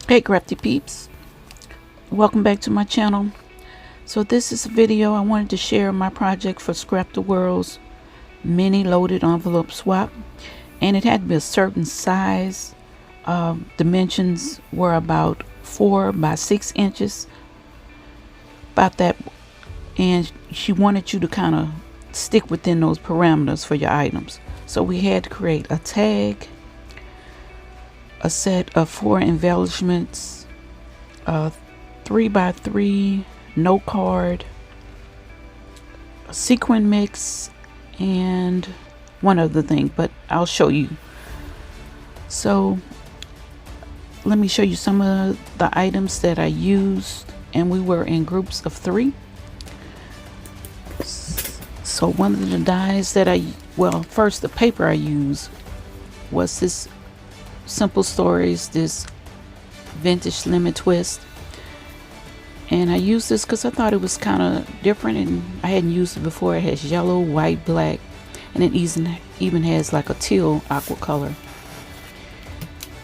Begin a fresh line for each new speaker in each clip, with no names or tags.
Hey crafty peeps, welcome back to my channel. So this is a video I wanted to share my project for Scrapdaworld's mini loaded envelope swap, and it had to be a certain size. Dimensions were about 4 by 6 inches, about that, and she wanted you to kind of stick within those parameters for your items. So we had to create a tag, a set of 4 embellishments, a 3 by 3 note card, a sequin mix, and one other thing, but I'll show you. So let me show you some of the items that I used, and we were in groups of 3. So one of the dies that first the paper I used was this Simple Stories, this vintage lemon twist, and I used this because I thought it was kind of different and I hadn't used it before. It has yellow, white, black, and it even has like a teal aqua color,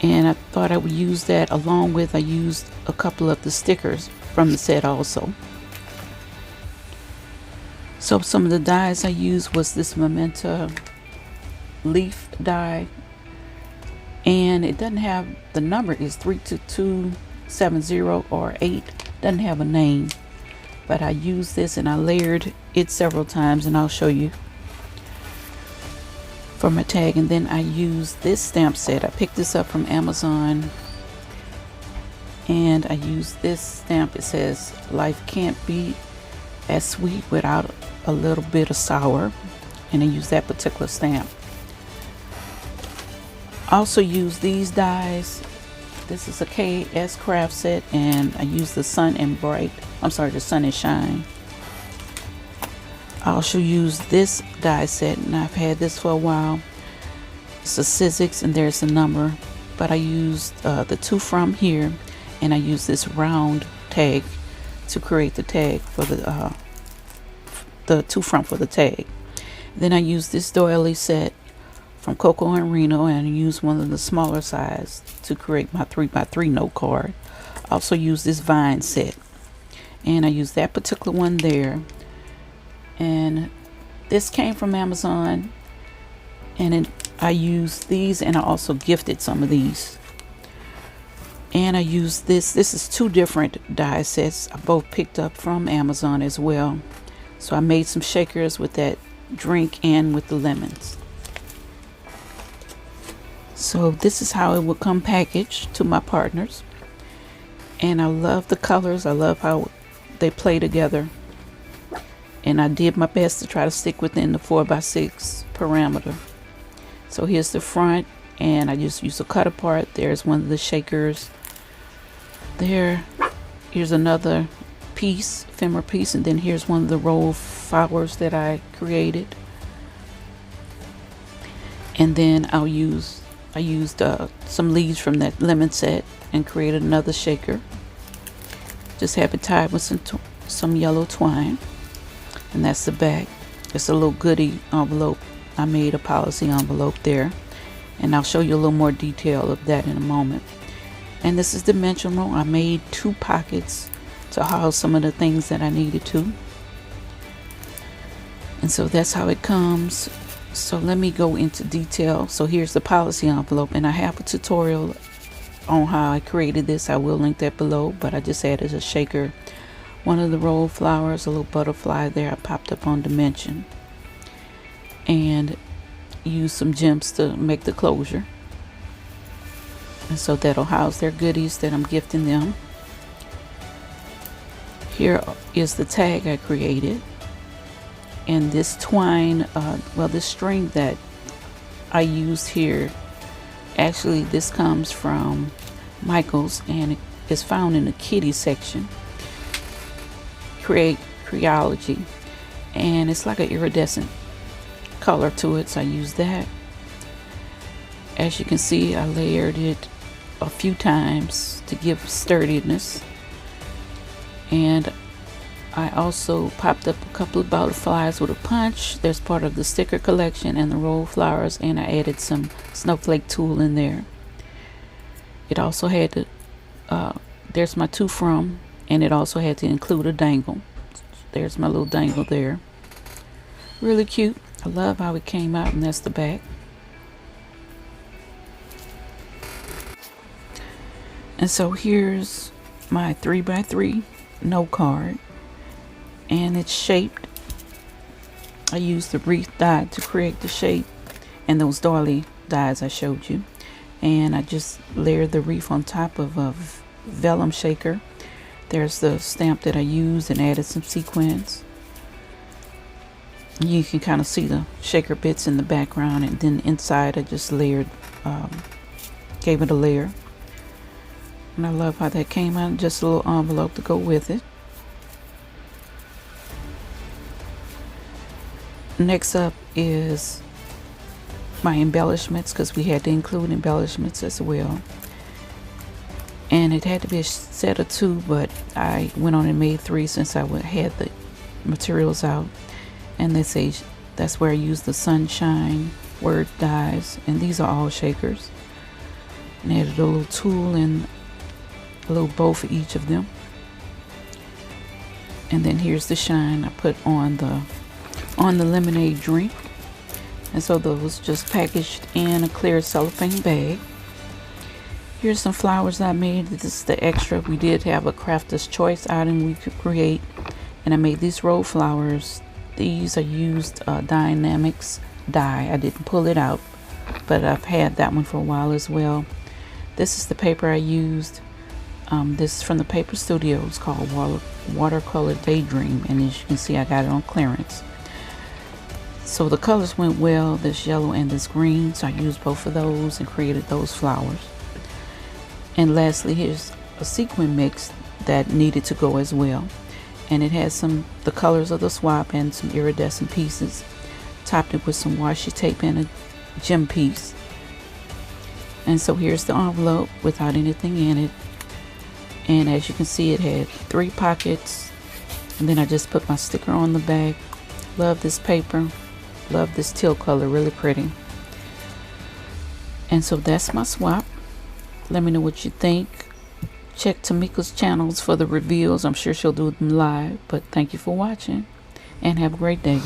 and I thought I would use that along with, I used a couple of the stickers from the set also. So some of the dies I used was this Memento leaf die, and it doesn't have, the number is 32270 or 8, doesn't have a name, but I used this and I layered it several times, and I'll show you for my tag. And then I used this stamp set. I picked this up from Amazon, and I used this stamp. It says life can't be as sweet without a little bit of sour, and I used that particular stamp. Also used these dies. This is a KS craft set, and I used the Sun and Shine. I also used this die set, and I've had this for a while. It's a Sizzix, and there's a number, but I used the 2 from here, and I used this round tag to create the tag for the 2 from for the tag. Then I used this doily set from Coco and Reno, and I used one of the smaller size to create my 3 by 3 note card. Also used this vine set, and I used that particular one there, and this came from Amazon, and I used these, and I also gifted some of these. And I used this is 2 different die sets I both picked up from Amazon as well. So I made some shakers with that drink and with the lemons. So this is how it will come packaged to my partners, and I love the colors. I love how they play together, and I did my best to try to stick within the 4 by 6 parameter. So here's the front, and I just used a cut apart. There's one of the shakers there. Here's another piece, ephemera piece, and then here's one of the roll flowers that I created. And then I used some leaves from that lemon set and created another shaker. Just have it tied with some yellow twine, and that's the back. It's a little goodie envelope. I made a policy envelope there, and I'll show you a little more detail of that in a moment. And this is dimensional. I made 2 pockets to house some of the things that I needed to, and so that's how it comes. So let me go into detail. So here's the policy envelope, and I have a tutorial on how I created this. I will link that below, but I just added a shaker, one of the roll flowers, a little butterfly there I popped up on dimension, and used some gems to make the closure. And so that'll house their goodies that I'm gifting them. Here is the tag I created, and this twine, this string that I used here, actually this comes from Michael's, and it is found in the kitty section, Creology, and it's like an iridescent color to it, so I used that. As you can see, I layered it a few times to give sturdiness, and I also popped up a couple of butterflies with a punch. There's part of the sticker collection and the roll flowers, and I added some snowflake tulle in there. It also had There's my to from, and it also had to include a dangle. There's my little dangle there. Really cute. I love how it came out, and that's the back. And so here's my 3x3 note card, and it's shaped. I used the wreath die to create the shape and those doily dies I showed you, and I just layered the wreath on top of a vellum shaker. There's the stamp that I used and added some sequins. You can kind of see the shaker bits in the background, and then inside I just layered, gave it a layer. And I love how that came out. Just a little envelope to go with it. Next up is my embellishments, because we had to include embellishments as well. And it had to be a set of 2, but I went on and made 3 since I had the materials out. And they say that's where I used the sunshine word dies, and these are all shakers. And added a little tool and a little bow for each of them. And then here's the shine I put on the lemonade drink. And so those just packaged in a clear cellophane bag. Here's some flowers I made. This is the extra. We did have a crafter's choice item we could create, and I made these roll flowers. These are used Dynamics dye. I didn't pull it out, but I've had that one for a while as well. This is the paper I used. This is from the Paper Studio. It's called Watercolor Daydream, and as you can see, I got it on clearance. So the colors went well, this yellow and this green, so I used both of those and created those flowers. And lastly, here's a sequin mix that needed to go as well, and it has the colors of the swap and some iridescent pieces. Topped it with some washi tape and a gem piece. And so here's the envelope without anything in it. And as you can see, it had 3 pockets, and then I just put my sticker on the back. Love this paper. Love this teal color, really pretty. And so that's my swap. Let me know what you think. Check Tamika's channels for the reveals. I'm sure she'll do them live. But thank you for watching, and have a great day.